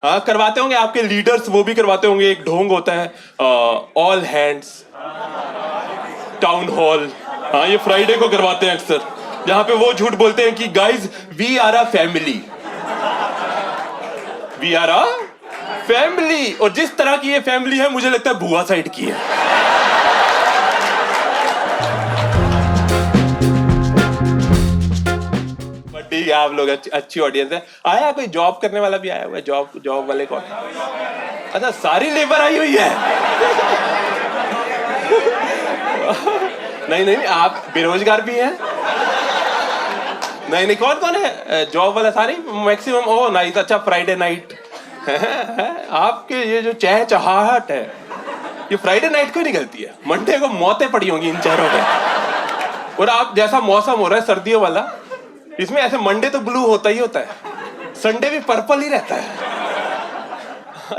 हाँ करवाते होंगे, आपके लीडर्स वो भी करवाते होंगे। एक ढोंग होता है, ऑल हैंड्स टाउन हॉल। हाँ ये फ्राइडे को करवाते हैं अक्सर, जहां पे वो झूठ बोलते हैं कि guys we are a family, we are a family. और जिस तरह की ये फैमिली है मुझे लगता है बुआ साइड की है। ठीक है, आप लोग अच्छी ऑडियंस है। आया कोई जॉब करने वाला भी आया हुआ है? जॉब जॉब वाले कौन? अच्छा सारी लेबर आई हुई है। नहीं नहीं आप बेरोजगार भी हैं? नहीं नहीं कौन कौन है जॉब वाला? सारी मैक्सिमम। ओ नाइस, अच्छा फ्राइडे नाइट आपके ये जो चहचहाहट है ये फ्राइडे नाइट को निकलती है, मंडे को मौतें पड़ी होंगी इन चेहरों पे। और आप जैसा मौसम हो रहा है सर्दियों वाला, इसमें ऐसे मंडे तो ब्लू होता ही होता है, संडे भी पर्पल ही रहता है।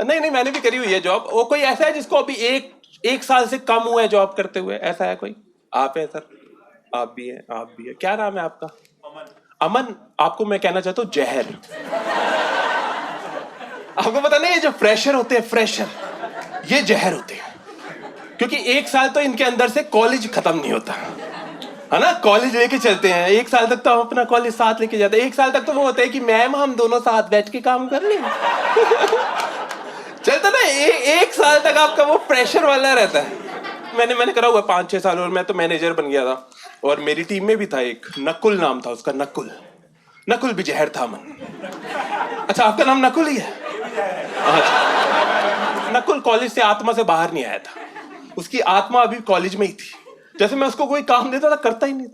नहीं नहीं मैंने भी करी हुई है जॉब। वो कोई ऐसा है जिसको अभी एक साल से कम हुआ है जॉब करते हुए? ऐसा है कोई? आप है सर? आप भी हैं, आप भी है। क्या नाम है आपका? अमन। आपको मैं कहना चाहता हूँ जहर। आपको पता नहीं, ये जो फ्रेशर होते हैं, फ्रेशर ये जहर होते हैं, क्योंकि एक साल तो इनके अंदर से कॉलेज खत्म नहीं होता है ना। कॉलेज लेके चलते हैं, एक साल तक तो हम अपना कॉलेज साथ लेके जाते हैं। एक साल तक तो वो होता है कि मैम हम दोनों साथ बैठ के काम कर लें। चलता ना एक साल तक आपका वो प्रेशर वाला रहता है। मैंने करा हुआ 5-6 साल, और मैं तो मैनेजर बन गया था। और मेरी टीम में भी था एक, नकुल नाम था उसका। नकुल, नकुल भी जहर था मन। अच्छा आपका नाम नकुल ही है? अच्छा। नकुल कॉलेज से आत्मा से बाहर नहीं आया था, उसकी आत्मा अभी कॉलेज में ही थी। जैसे मैं उसको कोई काम देता था करता ही नहीं।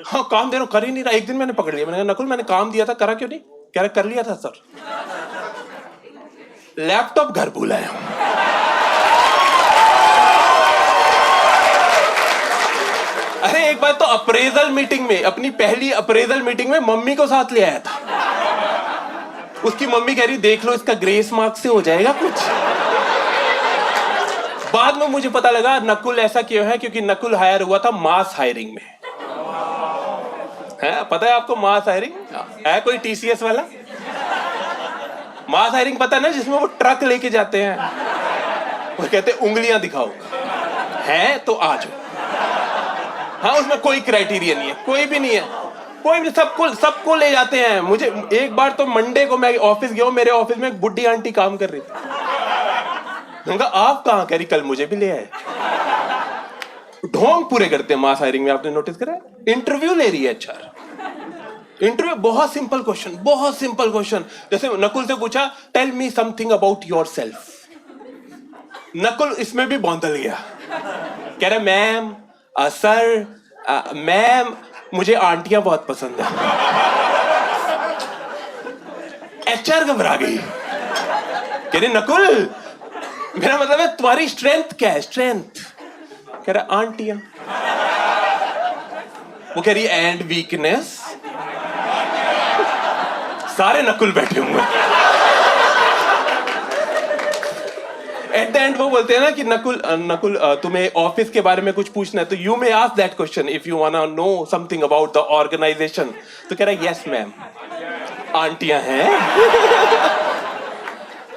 हाँ काम दे रहा हूं, कर ही नहीं रहा। एक दिन मैंने पकड़ लिया, मैंने कहा नकुल मैंने काम दिया था करा क्यों नहीं? कह रहा कर लिया था सर, लैपटॉप घर भूलाया हूं। अरे एक बार तो अप्रेजल मीटिंग में, अपनी पहली अप्रेजल मीटिंग में मम्मी को साथ ले आया था। उसकी मम्मी कह रही देख लो इसका ग्रेस मार्क से हो जाएगा कुछ। बाद में मुझे पता लगा नकुल ऐसा क्यों है, क्योंकि नकुल हायर हुआ था मास हायरिंग में। है पता है आपको मास हायरिंग है? कोई टीसीएस वाला मास हायरिंग पता है ना, जिसमें वो ट्रक लेके जाते हैं, वो कहते हैं उंगलियां दिखाओ, है तो आ जाओ। हाँ उसमें कोई क्राइटेरिया नहीं है, कोई भी नहीं है, कोई भी, सबको ले जाते हैं। मुझे एक बार तो मंडे को मैं ऑफिस गया हूं, मेरे ऑफिस में एक बुढ़ी आंटी काम कर रही थी। उनका आप कहां? कह रही कल मुझे भी ले आए। ढोंग पूरे करते हैं मास हायरिंग में, आपने नोटिस करा? इंटरव्यू ले रही है एचआर, इंटरव्यू। बहुत सिंपल क्वेश्चन, बहुत सिंपल क्वेश्चन। जैसे नकुल से पूछा tell me something about your सेल्फ। नकुल इसमें भी बौंदल गया, कह रहा मैम सर मैम मुझे आंटियां बहुत पसंद है। एचआर घबरा गई, कह रही नकुल मेरा मतलब है तुम्हारी स्ट्रेंथ क्या है? स्ट्रेंथ? कह रहा आंटियां। वो कह रही एंड वीकनेस। सारे नकुल बैठे हुए। एट द एंड वो बोलते हैं ना कि नकुल तुम्हें ऑफिस के बारे में कुछ पूछना है तो you may ask that question if you want to know something about the organisation. तो कह रहा है यस मैम आंटियां हैं।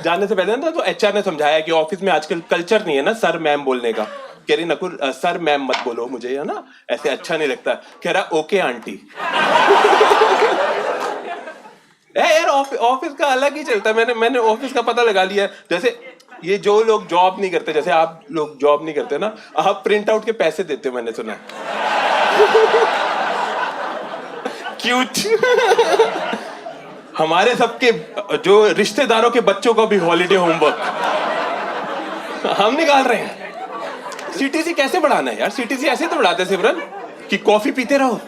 जाने से पहले ना तो एचआर ने समझाया कि ऑफिस में आजकल कल्चर नहीं है ना सर मैम बोलने का। कह रही नकुल सर मैम मत बोलो मुझे, है ना ऐसे अच्छा नहीं लगता। कह रहा ओके आंटी। यार ऑफिस का अलग ही चलता है। मैंने ऑफिस का पता लगा लिया। जैसे ये जो लोग जॉब नहीं करते, जैसे आप लोग जॉब नहीं करते ना, आप प्रिंट आउट के पैसे देते हो मैंने सुना। क्यूट। हमारे सबके जो रिश्तेदारों के बच्चों को भी हॉलीडे होमवर्क हम निकाल रहे हैं। सीटीसी कैसे बढ़ाना है यार? सीटीसी ऐसे तो बढ़ाते सिमरन कि कॉफी पीते रहो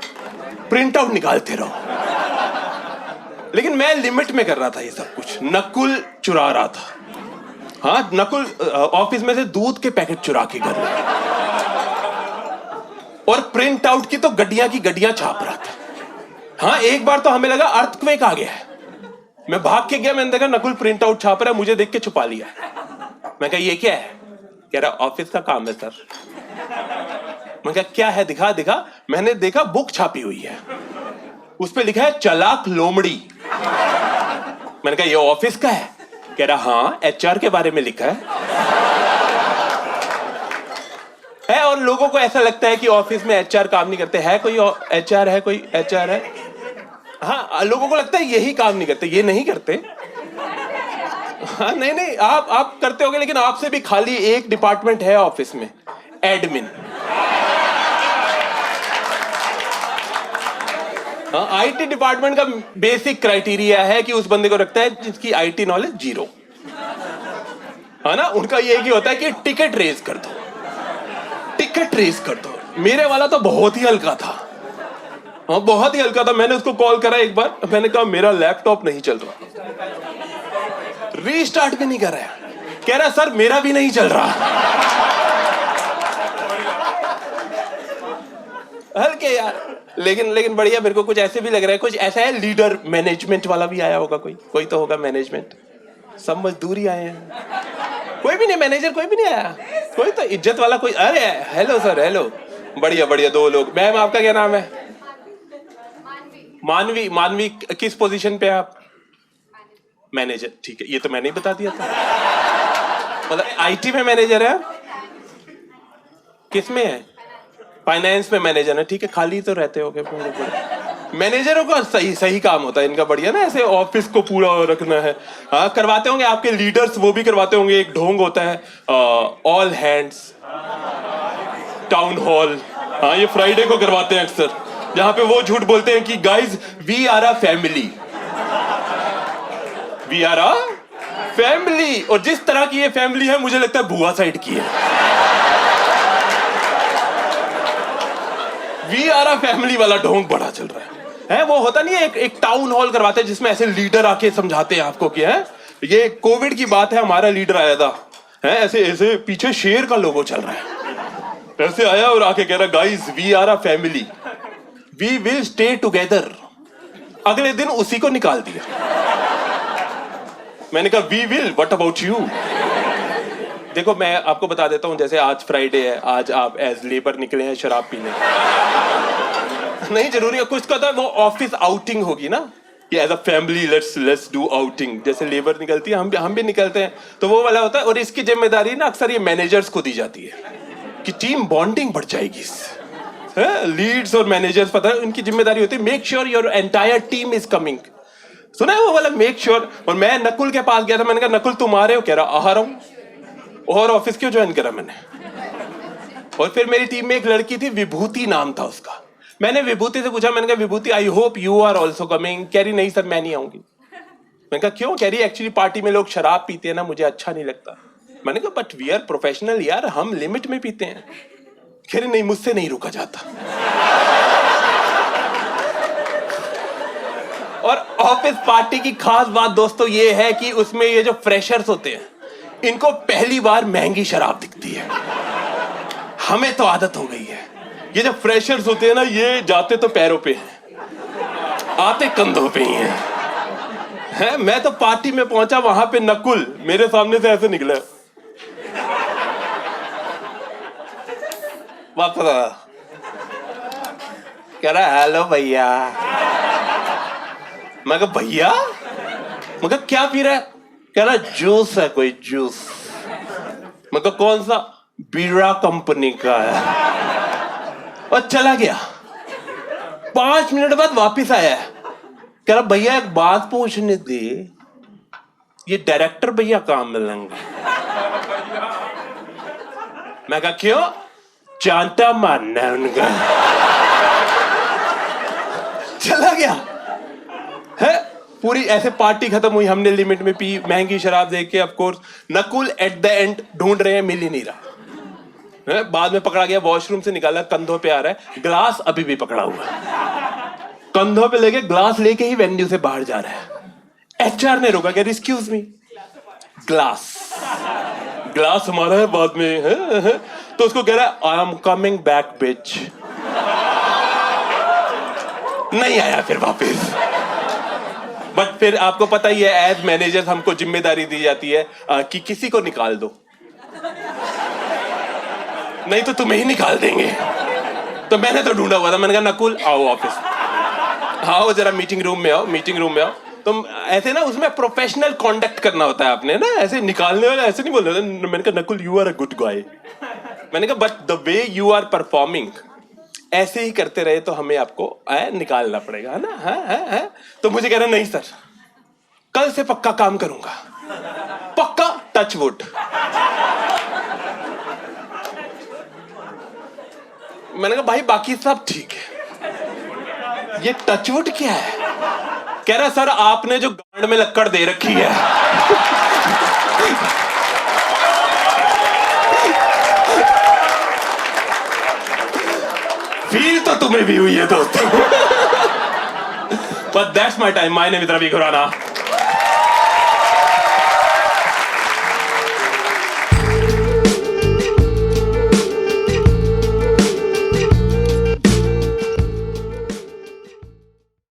प्रिंट आउट निकालते रहो। लेकिन मैं लिमिट में कर रहा था ये सब कुछ। नकुल चुरा रहा था। हाँ नकुल ऑफिस में से दूध के पैकेट चुरा के कर रहा था, और प्रिंट आउट की तो गड्डियां की गड्डियां छाप रहा था। हाँ एक बार तो हमें लगा अर्थक्वेक आ गया है। मैं भाग के गया, मैंने देखा नकुल प्रिंट आउट छाप रहा है, मुझे देख के छुपा लिया। मैं कहा ये क्या है? कह रहा ऑफिस का काम है सर। मैं कहा क्या है? दिखा दिखा। मैंने देखा बुक छापी हुई है, उस पे लिखा है चालाक लोमड़ी। मैंने कहा ये ऑफिस का है? कह रहा हाँ, एचआर के बारे में लिखा है। और लोगों को ऐसा लगता है कि ऑफिस में एचआर काम नहीं करते। है कोई एचआर है? कोई एचआर है? हाँ, लोगों को लगता है यही काम नहीं करते, ये नहीं करते। हाँ, नहीं, आप करते होगे, लेकिन आपसे भी खाली एक डिपार्टमेंट है ऑफिस में, एडमिन। हाँ, आईटी डिपार्टमेंट का बेसिक क्राइटेरिया है कि उस बंदे को रखता है जिसकी आईटी नॉलेज 0, है ना। उनका ये ही होता है कि टिकट रेज कर दो, टिकट रेज कर दो। मेरे वाला तो बहुत ही हल्का था। हाँ, बहुत ही हल्का था। मैंने उसको कॉल करा एक बार, मैंने कहा मेरा लैपटॉप नहीं चल रहा, रीस्टार्ट भी नहीं कर रहा है। कह रहा सर मेरा भी नहीं चल रहा। हल्के यार, लेकिन बढ़िया। मेरे को कुछ ऐसे भी लग रहा है, कुछ ऐसा है लीडर मैनेजमेंट वाला भी आया होगा, कोई तो होगा मैनेजमेंट। सब मजदूरी आए हैं, कोई भी नहीं मैनेजर, कोई भी नहीं आया, कोई तो इज्जत वाला कोई। अरे हेलो सर, हेलो, बढ़िया 2 लोग। मैम आपका क्या नाम है? मानवी। किस पोजीशन पे आप? मैनेजर, ठीक है। ये तो मैंने ही बता दिया था। मतलब आईटी में मैनेजर है? किस में है? फाइनेंस में मैनेजर है, ठीक है। खाली तो रहते होगे पूरे। मैनेजरों का सही काम होता है इनका, बढ़िया ना, ऐसे ऑफिस को पूरा रखना है। हाँ, करवाते होंगे आपके लीडर्स, वो भी करवाते होंगे। एक ढोंग होता है, ऑल हैंड्स टाउन हॉल। हाँ, ये फ्राइडे को करवाते हैं अक्सर, जहां पे वो झूठ बोलते हैं कि guys we are a family, we are a family. और जिस तरह की ये फैमिली है, मुझे लगता है बुआ साइड की है। वी आर अ फैमिली वाला ढोंग बड़ा चल रहा है। वो होता नहीं है, एक टाउन हॉल करवाते हैं जिसमें ऐसे लीडर आके समझाते हैं आपको कि है ये कोविड की बात है, हमारा लीडर आया था, है ऐसे पीछे शेर का लोगो चल रहा है, ऐसे आया और आके कह रहा guys we are a family, we will stay together. अगले दिन उसी को निकाल दिया। मैंने कहा we will, what about you? देखो मैं आपको बता देता हूं, जैसे आज फ्राइडे है, आज आप एज लेबर निकले हैं शराब पीने। नहीं जरूरी है कुछ का, तो वो ऑफिस आउटिंग होगी ना, ये as a family let's do outing. जैसे लेबर निकलती है, हम भी निकलते हैं, तो वो वाला होता है। और इसकी जिम्मेदारी ना अक्सर ये मैनेजर्स को दी जाती है कि टीम बॉन्डिंग बढ़ जाएगी। लीड्स और मैनेजर्स, पता है उनकी जिम्मेदारी होती है make sure your entire team is coming. सुना है वो वाला मेक श्योर। और मैं नकुल के पास गया था, मैंने कहा नकुल तुम आ रहे हो? कह रहा आ रहा हूं। और ऑफिस क्यों ज्वाइन करा मैंने? और फिर मेरी टीम में एक लड़की थी, विभूति नाम था उसका। मैंने विभूति से पूछा, मैंने कहा Vibhuti I hope you are also coming. कह रही नहीं सर मैं नहीं आऊंगी। मैंने कहा क्यों? कह रही एक्चुअली पार्टी में लोग शराब पीते हैं ना, मुझे अच्छा नहीं लगता। मैंने कहा बट वी आर प्रोफेशनल यार, हम लिमिट में पीते हैं। कह रही नहीं मुझसे नहीं रुका जाता। और ऑफिस पार्टी की खास बात दोस्तों ये है कि उसमें ये जो फ्रेशर्स होते हैं, इनको पहली बार महंगी शराब दिखती है। हमें तो आदत हो गई है। ये जो फ्रेशर्स होते हैं ना, ये जाते तो पैरों पे हैं, आते कंधों पे ही हैं। मैं तो पार्टी में पहुंचा, वहां पे नकुल मेरे सामने से ऐसे निकला, वापस आया, कह रहा हेलो भैया। मैं कहा भैया? मैं कहा क्या पी रहा है? कह रहा जूस है, कोई जूस। मैं कहा कौन सा? बीरा कंपनी का है। और चला गया। 5 मिनट बाद वापिस आया है, कह रहा भैया एक बात पूछने दे, ये डायरेक्टर भैया काम मिलेंगे? मैं कहा क्यों? चांटा मारना है उनका। चला गया है। पूरी ऐसे पार्टी खत्म हुई, हमने लिमिट में पी, महंगी शराब देख के। Of course Nakul at the end ढूंढ रहे हैं, मिल ही नहीं रहा है। बाद में पकड़ा गया, वॉशरूम से निकाला, कंधों पे आ रहा है, ग्लास अभी भी पकड़ा हुआ है, कंधों पे लेके ग्लास लेके ही वेन्यू से बाहर जा रहा है। एचआर ने रोका, कह रही एक्सक्यूज मी, ग्लास हमारा है, बाद में है। तो उसको कह रहा है आई एम कमिंग बैक बिच। नहीं आया फिर वापस। बट फिर आपको पता ही है, एज मैनेजर हमको जिम्मेदारी दी जाती है कि किसी को निकाल दो, नहीं तो तुम्हें ही निकाल देंगे। तो मैंने तो ढूंढा हुआ था, मैंने कहा नकुल आओ ऑफिस, आओ जरा मीटिंग रूम में आओ, मीटिंग रूम में आओ। तो ऐसे ना उसमें प्रोफेशनल कॉन्डक्ट करना होता है आपने ना, ऐसे निकालने वाला ऐसे नहीं बोल रहे। मैंने कहा Nakul you are a good guy, मैंने कहा but the way you are performing ऐसे ही करते रहे तो हमें आपको निकालना पड़ेगा, है ना। है तो मुझे कह रहा नहीं सर कल से पक्का काम करूंगा, पक्का, टच वुड। मैंने कहा भाई बाकी सब ठीक है, ये टच वुड क्या है? कह रहा सर आपने जो गांड में लक्कड़ दे रखी है फील तो तुम्हें भी हुई है दोस्तों। But that's my time. My name is Ravi Khurana.